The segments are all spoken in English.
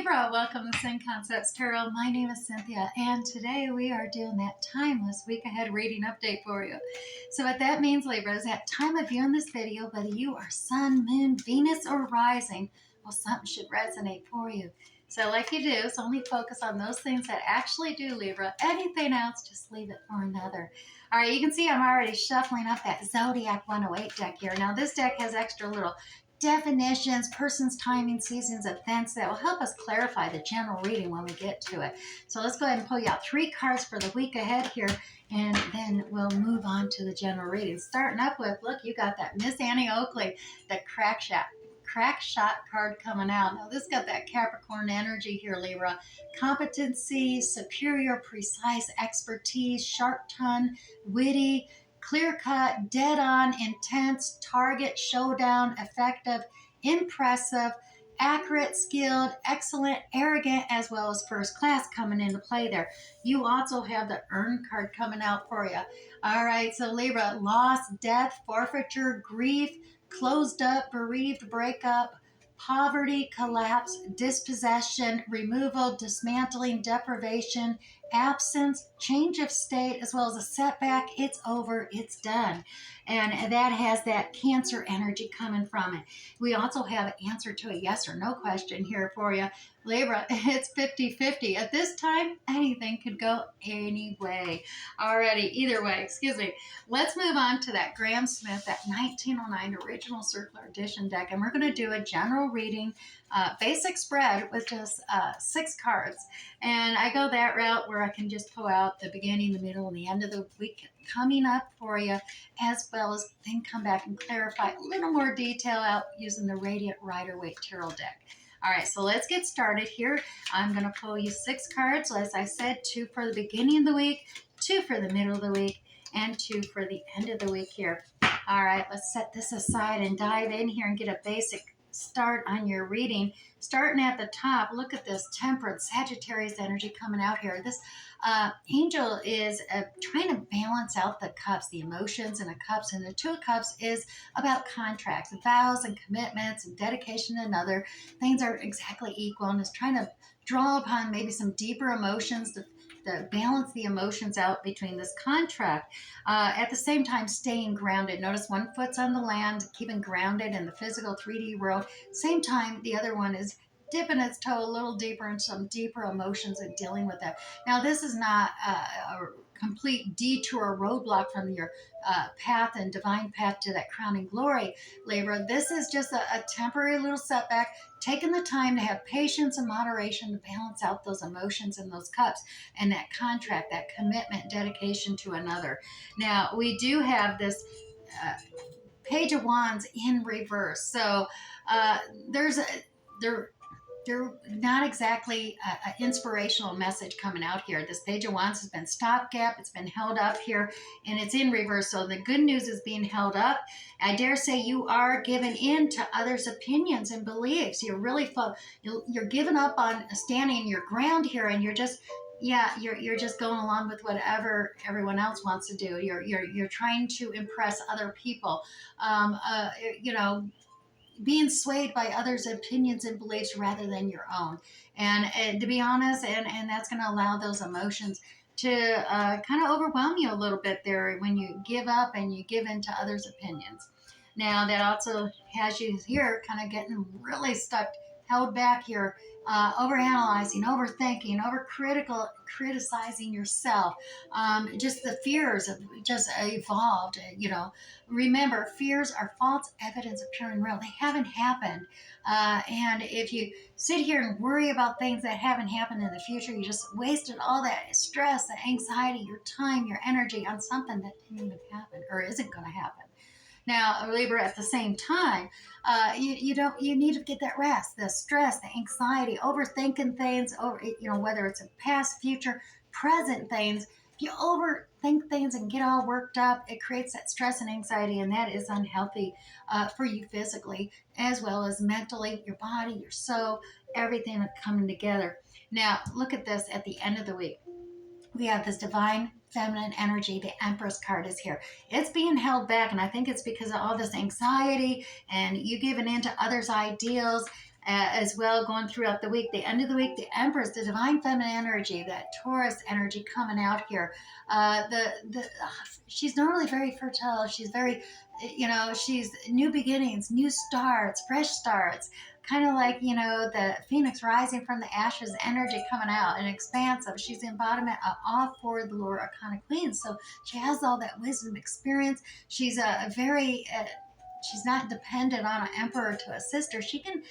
Libra, welcome to Sin Concepts Tarot. My name is Cynthia, and today we are doing that timeless week ahead reading update for you. So what that means, Libra, is at time of viewing this video, whether you are Sun, Moon, Venus, or Rising, well, something should resonate for you. So like you do, is only focus on those things that actually do, Libra. Anything else, just leave it for another. All right, you can see I'm already shuffling up that Zodiac 108 deck here. Now, this deck has extra little definitions, persons, timing, seasons, events that will help us clarify the general reading when we get to it. So let's go ahead and pull you out 3 cards for the week ahead here, and then we'll move on to the general reading. Starting up with, look, you got that Miss Annie Oakley, the crack shot card coming out. Now this got that Capricorn energy here, Libra. Competency, superior, precise, expertise, sharp tongue, witty, clear-cut, dead-on, intense, target, showdown, effective, impressive, accurate, skilled, excellent, arrogant, as well as first class coming into play there. You also have the Earn card coming out for you. All right, so Libra, loss, death, forfeiture, grief, closed up, bereaved, breakup, poverty, collapse, dispossession, removal, dismantling, deprivation, absence, change of state, as well as a setback. It's over, it's done. And that has that Cancer energy coming from it. We also have an answer to a yes or no question here for you. Libra, it's 50-50. At this time, anything could go any way. Alrighty, either way, excuse me. Let's move on to that Graham Smith, that 1909 original circular edition deck, and we're going to do a general reading, basic spread with just 6 cards. And I go that route where I can just pull out the beginning, the middle, and the end of the week coming up for you, as well as then come back and clarify a little more detail out using the Radiant Rider-Waite Tarot deck. All right, so let's get started here. I'm going to pull you 6 cards. As I said, 2 for the beginning of the week, 2 for the middle of the week, and 2 for the end of the week here. All right, let's set this aside and dive in here and get a basic start on your reading. Starting at the top, look at this Temperance, Sagittarius energy coming out here. This angel is trying to balance out the cups, the emotions in the cups, and the 2 of cups is about contracts, vows and commitments and dedication to another. Things are exactly equal, and is trying to draw upon maybe some deeper emotions to balance the emotions out between this contract. At the same time, staying grounded. Notice one foot's on the land, keeping grounded in the physical 3D world. Same time, the other one is dipping its toe a little deeper into some deeper emotions and dealing with that. Now, this is not a complete detour roadblock from your path and divine path to that crowning glory, Libra. This is just a temporary little setback, taking the time to have patience and moderation to balance out those emotions and those cups and that contract, that commitment, dedication to another. Now, we do have this Page of Wands in reverse. So they're not exactly an inspirational message coming out here. This Page of Wands has been stopgap. It's been held up here, and it's in reverse. So the good news is being held up. I dare say you are giving in to others' opinions and beliefs. You're really you're giving up on standing your ground here, and you're just going along with whatever everyone else wants to do. You're trying to impress other people. Being swayed by others' opinions and beliefs rather than your own. And to be honest, and that's going to allow those emotions to kind of overwhelm you a little bit there when you give up and you give in to others' opinions. Now, that also has you here kind of getting really stuck, held back here, overanalyzing, overthinking, criticizing yourself. Just the fears have just evolved. Remember, fears are false evidence appearing real. They haven't happened. And if you sit here and worry about things that haven't happened in the future, you just wasted all that stress, the anxiety, your time, your energy on something that didn't even happen or isn't going to happen. Now, Libra, at the same time, you need to get that rest, the stress, the anxiety, overthinking things, whether it's a past, future, present things. If you overthink things and get all worked up, it creates that stress and anxiety, and that is unhealthy for you physically as well as mentally, your body, your soul, everything coming together. Now, look at this at the end of the week. We have this divine feminine energy. The Empress card is here. It's being held back, and I think it's because of all this anxiety and you giving in to others' ideals as well going throughout the week. The end of the week, the Empress, the divine feminine energy, that Taurus energy coming out here. She's normally very fertile. She's very, she's new beginnings, new starts, fresh starts, kind of like, the phoenix rising from the ashes energy coming out and expansive. She's the embodiment of all four of the lower arcana queens. So she has all that wisdom, experience. She's a very, she's not dependent on an emperor to assist her. She can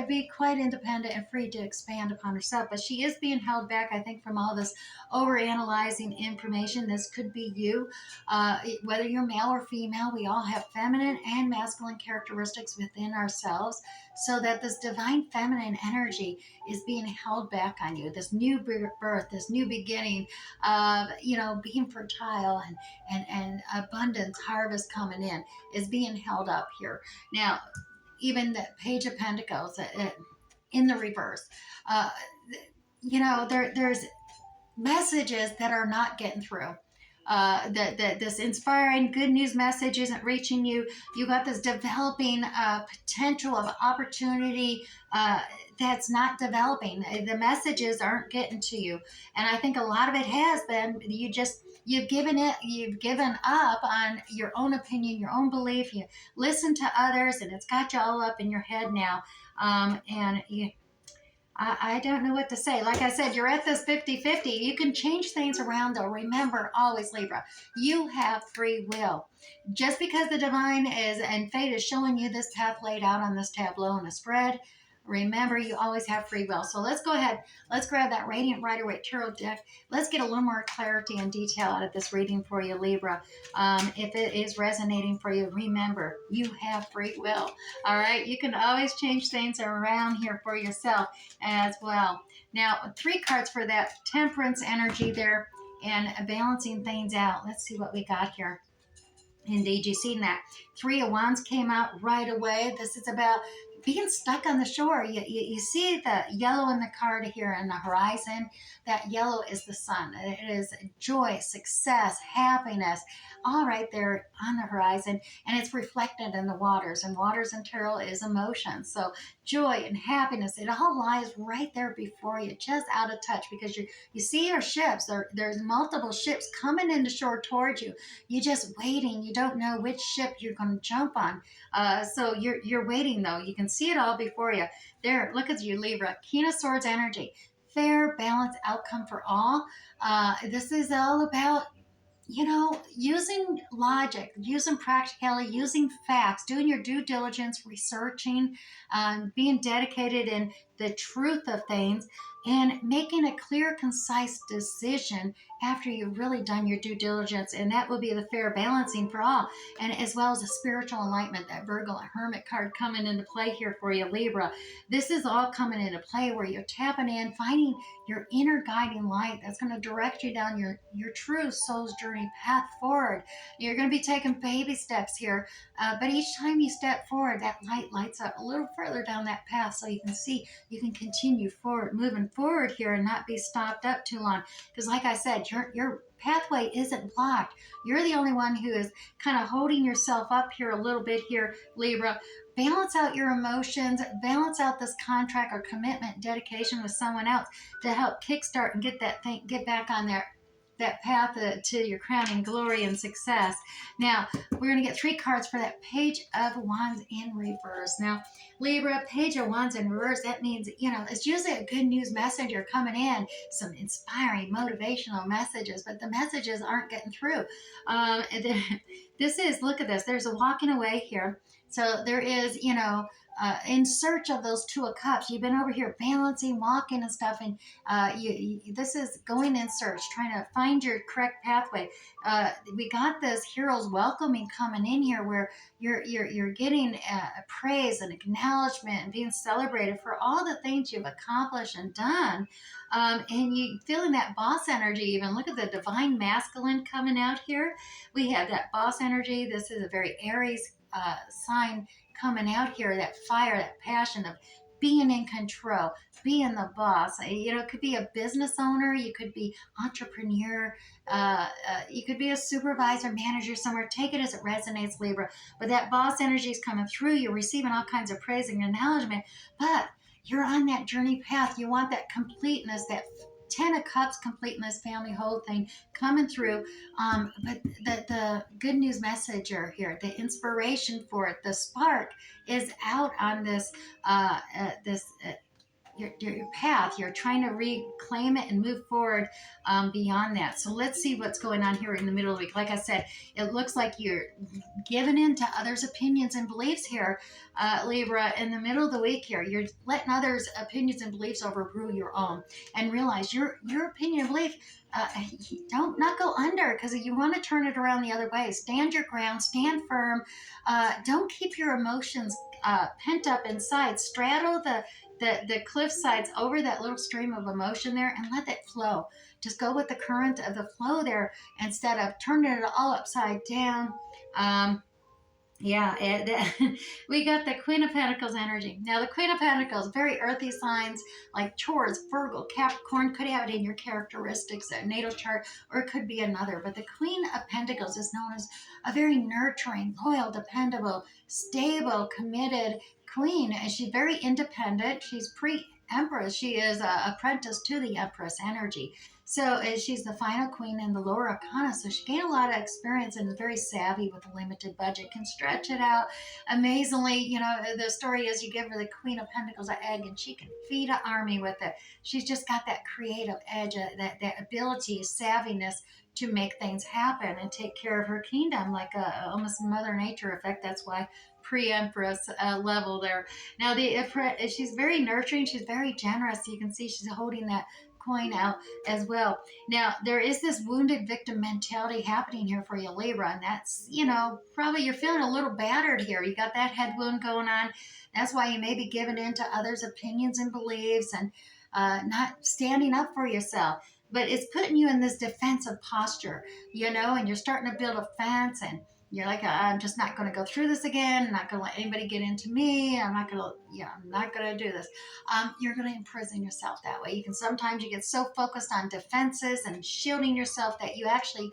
be quite independent and free to expand upon herself, but she is being held back, I think, from all this over analyzing information. This could be you, whether you're male or female. We all have feminine and masculine characteristics within ourselves, so that this divine feminine energy is being held back on you. This new birth, this new beginning of, being fertile and abundance, harvest coming in, is being held up here. Now, even the Page of Pentacles in the reverse, there's messages that are not getting through. That this inspiring good news message isn't reaching you. You got this developing potential of opportunity that's not developing. The messages aren't getting to you, and I think a lot of it has been you've given up on your own opinion, your own belief. You listen to others, and it's got you all up in your head now. And I don't know what to say. Like I said, you're at this 50-50. You can change things around, though. Remember, always, Libra, you have free will. Just because the divine is and fate is showing you this path laid out on this tableau in a spread, remember, you always have free will. So let's go ahead. Let's grab that Radiant Rider-Waite Tarot deck. Let's get a little more clarity and detail out of this reading for you, Libra. If it is resonating for you, remember, you have free will. All right? You can always change things around here for yourself as well. Now, 3 cards for that Temperance energy there and balancing things out. Let's see what we got here. Indeed, you've seen that. 3 of Wands came out right away. This is about being stuck on the shore. You see the yellow in the card here on the horizon. That yellow is the sun. It is joy, success, happiness, all right there on the horizon. And it's reflected in the waters. And waters in tarot is emotion. So joy and happiness, it all lies right there before you, just out of touch, because you see your ships. There's multiple ships coming into shore towards you. You're just waiting. You don't know which ship you're going to jump on. So you're waiting, though. You can see it all before you. There, look at you, Libra. King of Swords energy. Fair, balanced outcome for all. This is all about, using logic, using practicality, using facts, doing your due diligence, researching, being dedicated in the truth of things, and making a clear, concise decision after you've really done your due diligence. And that will be the fair balancing for all. And as well as a spiritual enlightenment, that Virgo Hermit card coming into play here for you, Libra. This is all coming into play where you're tapping in, finding your inner guiding light that's going to direct you down your true soul's journey path forward. You're going to be taking baby steps here, but each time you step forward, that light lights up a little further down that path, so you can see you can continue forward, moving forward here, and not be stopped up too long. Because like I said, your pathway isn't blocked. You're the only one who is kind of holding yourself up here a little bit here, Libra. Balance out your emotions, balance out this contract or commitment, dedication with someone else to help kickstart and get back on that path to your crowning glory and success. Now, we're going to get 3 cards for that Page of Wands in reverse. Now, Libra, Page of Wands in reverse, that means, it's usually a good news messenger coming in, some inspiring, motivational messages, but the messages aren't getting through. Look at this, there's a walking away here. So there is, in search of those 2 of Cups. You've been over here balancing, walking and stuff, and this is going in search, trying to find your correct pathway. We got this hero's welcoming coming in here, where you're getting praise and acknowledgement and being celebrated for all the things you've accomplished and done. And you feeling that boss energy even. Look at the divine masculine coming out here. We have that boss energy. This is a very Aries sign coming out here, that fire, that passion of being in control, being the boss. It could be a business owner, you could be entrepreneur, you could be a supervisor, manager somewhere. Take it as it resonates, Libra. But that boss energy is coming through. You're receiving all kinds of praise and acknowledgement, but You're on that journey path. You want that completeness, that Ten of Cups completeness, family whole thing coming through. But the good news messenger here, the inspiration for it, the spark is out on this your path. You're trying to reclaim it and move forward beyond that. So let's see what's going on here in the middle of the week. Like I said, it looks like you're giving in to others' opinions and beliefs here, Libra. In the middle of the week here, you're letting others' opinions and beliefs overrule your own, and realize your opinion and belief. Don't not go under, because you want to turn it around the other way. Stand your ground, stand firm. Don't keep your emotions pent up inside. Straddle the cliff sides over that little stream of emotion there, and let that flow. Just go with the current of the flow there, instead of turning it all upside down. Um, yeah, we got the Queen of Pentacles energy. Now, the Queen of Pentacles, very earthy signs like Taurus, Virgo, Capricorn, could have it in your characteristics, a natal chart, or it could be another. But the Queen of Pentacles is known as a very nurturing, loyal, dependable, stable, committed queen. And she's very independent. She's pre-empress. She is apprentice to the empress energy. So she's the final queen in the lower arcana. So she gained a lot of experience and is very savvy with a limited budget, can stretch it out amazingly. You know, the story is you give her the Queen of Pentacles an egg and she can feed an army with it. She's just got that creative edge, that ability, savviness to make things happen and take care of her kingdom, like almost Mother Nature effect. That's why pre-empress level there. Now, she's very nurturing. She's very generous. You can see she's holding that coin out as well. Now, there is this wounded victim mentality happening here for you, Libra, and that's, probably you're feeling a little battered here. You got that head wound going on. That's why you may be giving in to others' opinions and beliefs, and not standing up for yourself. But it's putting you in this defensive posture, and you're starting to build a fence, and you're like, I'm just not going to go through this again. I'm not going to let anybody get into me. I'm not going to do this. You're going to imprison yourself that way. Sometimes you get so focused on defenses and shielding yourself that you actually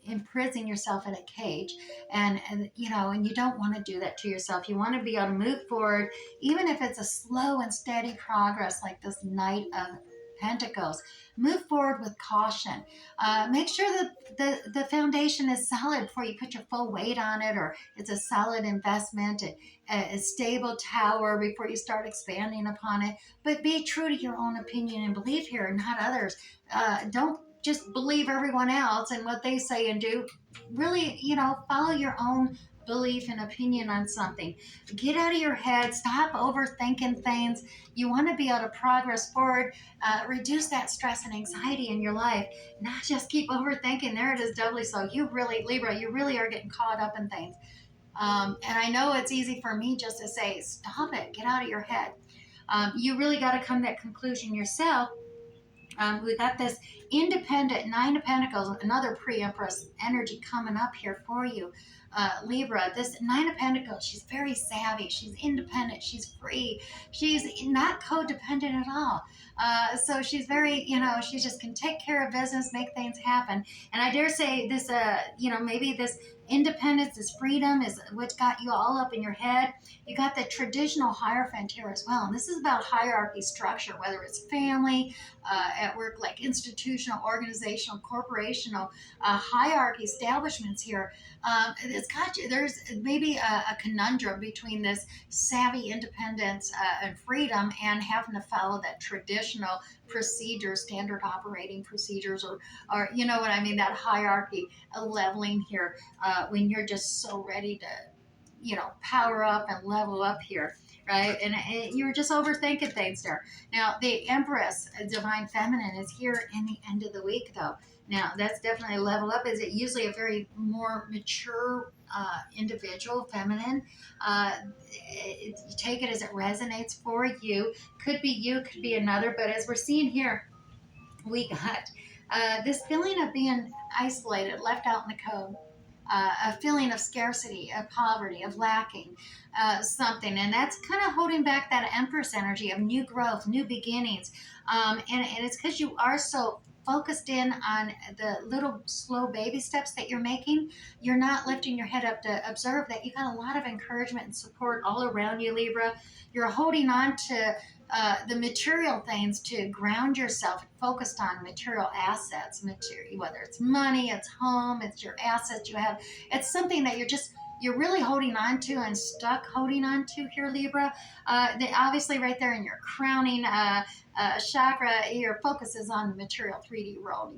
imprison yourself in a cage, and you don't want to do that to yourself. You want to be able to move forward, even if it's a slow and steady progress, like this Knight of Pentacles. Move forward with caution. Make sure that the foundation is solid before you put your full weight on it, or it's a solid investment, a stable tower before you start expanding upon it. But be true to your own opinion and belief here, not others. Don't just believe everyone else and what they say and do. Really, follow your own belief and opinion on something. Get out of your head. Stop overthinking things. You want to be able to progress forward. Reduce that stress and anxiety in your life. Not just keep overthinking. There it is, doubly so. Libra, you really are getting caught up in things. And I know it's easy for me just to say, stop it. Get out of your head. You really got to come to that conclusion yourself. We got this independent Nine of Pentacles, another pre-empress energy coming up here for you, Libra. This Nine of Pentacles, she's very savvy. She's independent. She's free. She's not codependent at all. So she's very, she just can take care of business, make things happen. And I dare say this, maybe this independence, this freedom is what's got you all up in your head. You got the traditional Hierophant here as well. And this is about hierarchy structure, whether it's family, at work, like institutional, organizational, corporational, hierarchy establishments here. It's got you. There's maybe a conundrum between this savvy independence and freedom, and having to follow that traditional procedure, standard operating procedures, or you know what I mean, that hierarchy leveling here, when you're just so ready to, power up and level up here, right? And you're just overthinking things there. Now, the Empress, Divine Feminine, is here in the end of the week, though. Now, that's definitely a level up. Is it usually a very more mature individual, feminine? You take it as it resonates for you. Could be you, could be another. But as we're seeing here, we got this feeling of being isolated, left out in the cold. A feeling of scarcity, of poverty, of lacking something. And that's kind of holding back that Empress energy of new growth, new beginnings. And it's because you are so focused in on the little slow baby steps that you're making. You're not lifting your head up to observe that you got a lot of encouragement and support all around you, Libra. You're holding on to the material things to ground yourself, focused on material assets, material, whether it's money, it's home, it's your assets you have. It's something that you're really holding on to and stuck holding on to here, Libra. Obviously, right there in your crowning chakra, your focus is on the material 3D world.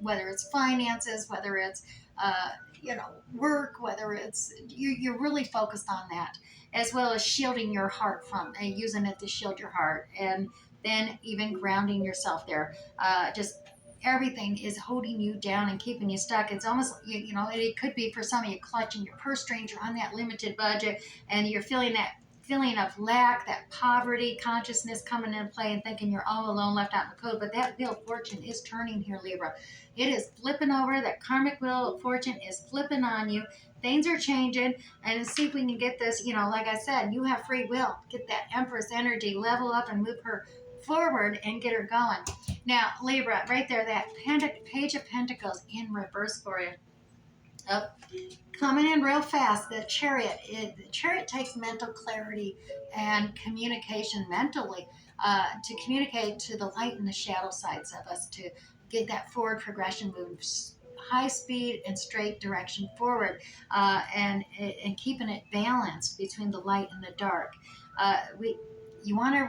Whether it's finances, whether it's work, whether it's you're really focused on that, as well as shielding your heart from using it to shield your heart, and then even grounding yourself there. Just everything is holding you down and keeping you stuck. It's almost, it could be for some of you clutching your purse strings. You're on that limited budget and you're feeling that feeling of lack, that poverty consciousness coming into play, and thinking you're all alone, left out in the cold. But that wheel of fortune is turning here, Libra. It is flipping over. That karmic wheel of fortune is flipping on you. Things are changing, and see if we can get this. Like I said, you have free will. Get that Empress energy, level up, and move her forward and get her going. Now, Libra, right there, that Page of Pentacles in reverse for you. Oh, coming in real fast. The Chariot takes mental clarity and communication mentally, to communicate to the light and the shadow sides of us, to get that forward progression, move high speed and straight direction forward, and keeping it balanced between the light and the dark. We You want to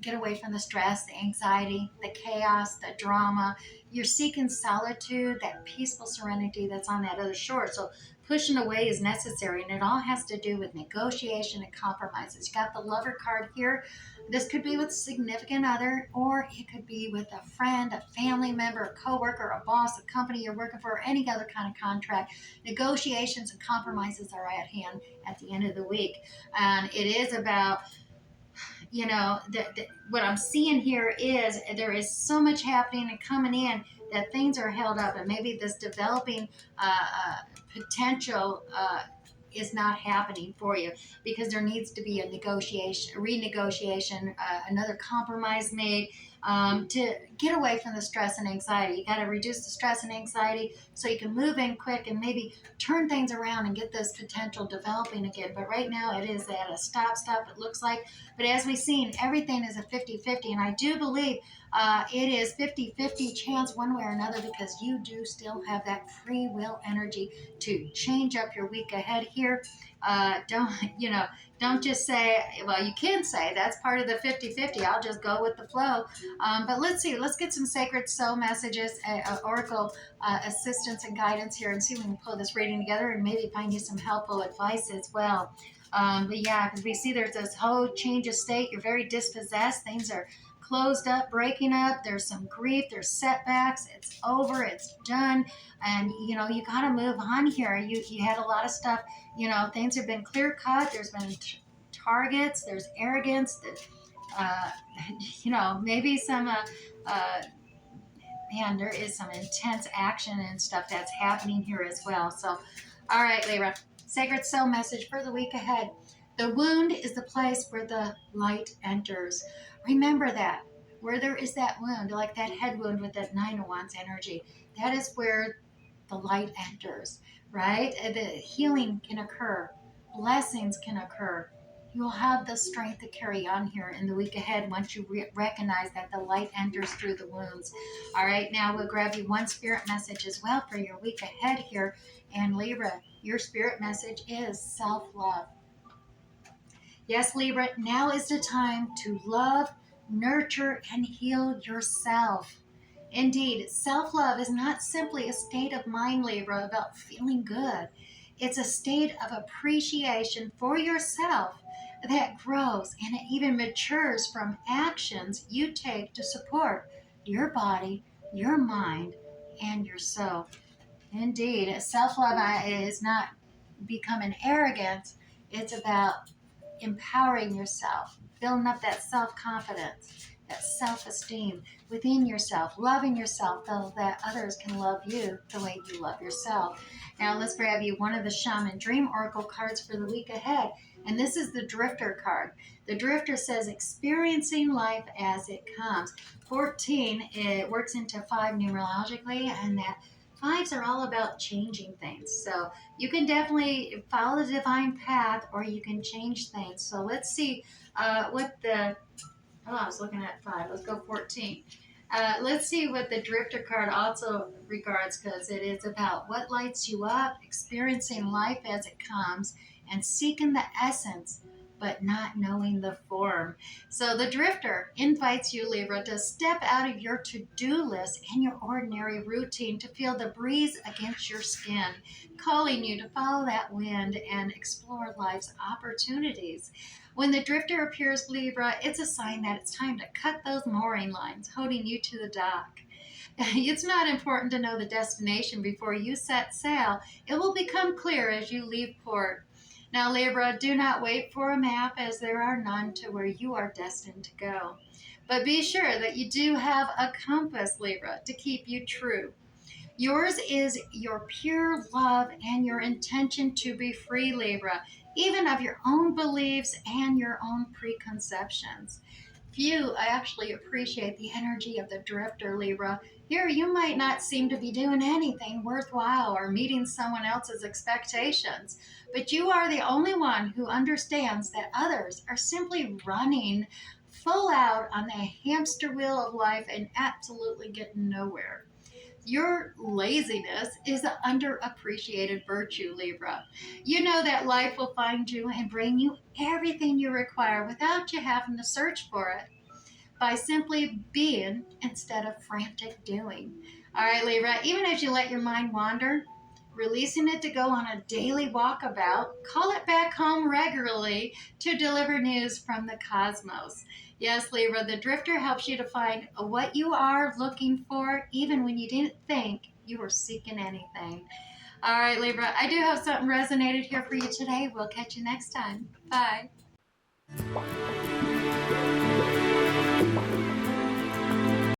get away from the stress, the anxiety, the chaos, the drama. You're seeking solitude, that peaceful serenity that's on that other shore. So pushing away is necessary, and it all has to do with negotiation and compromises. You got the Lover card here. This could be with a significant other, or it could be with a friend, a family member, a coworker, a boss, a company you're working for, or any other kind of contract. Negotiations and compromises are at hand at the end of the week. And it is about, what I'm seeing here is there is so much happening and coming in that things are held up, and maybe this developing potential is not happening for you, because there needs to be a renegotiation, another compromise made, to get away from the stress and anxiety. You got to reduce the stress and anxiety so you can move in quick and maybe turn things around and get this potential developing again. But right now it is at a stop, it looks like. But as we've seen, everything is a 50-50, and I do believe it is 50-50 chance one way or another, because you do still have that free will energy to change up your week ahead here. Don't just say, well, you can say that's part of the 50-50. I'll just go with the flow. But let's see. Let's get some sacred soul messages, oracle assistance and guidance here, and see if we can pull this reading together and maybe find you some helpful advice as well. But yeah, because we see there's this whole change of state. You're very dispossessed. Things are closed up, breaking up. There's some grief. There's setbacks. It's over. It's done. And, you got to move on here. You had a lot of stuff. Things have been clear cut. There's been targets. There's arrogance. Maybe some, there is some intense action and stuff that's happening here as well. So, all right, Libra. Sacred soul message for the week ahead. The wound is the place where the light enters. Remember that. Where there is that wound, like that head wound with that Nine of Wands energy, that is where the light enters, right? The healing can occur. Blessings can occur. You'll have the strength to carry on here in the week ahead once you recognize that the light enters through the wounds. All right, now we'll grab you one spirit message as well for your week ahead here. And Libra, your spirit message is self-love. Yes, Libra, now is the time to love, nurture, and heal yourself. Indeed, self-love is not simply a state of mind, Libra, about feeling good. It's a state of appreciation for yourself that grows, and it even matures from actions you take to support your body, your mind, and your soul. Indeed, self-love is not becoming arrogant. It's about empowering yourself, building up that self-confidence. that self-esteem within yourself, loving yourself so that others can love you the way you love yourself. Now let's grab you one of the Shaman Dream Oracle cards for the week ahead. And this is the Drifter card. The Drifter says experiencing life as it comes. 14, it works into 5 numerologically, and that 5s are all about changing things. So you can definitely follow the divine path, or you can change things. So let's see what the, oh, I was looking at 5. Let's go 14. Let's see what the Drifter card also regards, because it is about what lights you up, experiencing life as it comes, and seeking the essence, but not knowing the form. So the Drifter invites you, Libra, to step out of your to-do list and your ordinary routine to feel the breeze against your skin, calling you to follow that wind and explore life's opportunities. When the Drifter appears, Libra, it's a sign that it's time to cut those mooring lines holding you to the dock. It's not important to know the destination before you set sail. It will become clear as you leave port. Now, Libra, do not wait for a map, as there are none to where you are destined to go. But be sure that you do have a compass, Libra, to keep you true. Yours is your pure love and your intention to be free, Libra, even of your own beliefs and your own preconceptions. Few actually appreciate the energy of the Drifter, Libra. Here, you might not seem to be doing anything worthwhile or meeting someone else's expectations, but you are the only one who understands that others are simply running full out on the hamster wheel of life and absolutely getting nowhere. Your laziness is an underappreciated virtue, Libra. You know that life will find you and bring you everything you require without you having to search for it, by simply being instead of frantic doing. All right, Libra, even as you let your mind wander, releasing it to go on a daily walkabout, call it back home regularly to deliver news from the cosmos. Yes, Libra, the Drifter helps you to find what you are looking for, even when you didn't think you were seeking anything. All right, Libra, I do have something resonated here for you today. We'll catch you next time. Bye.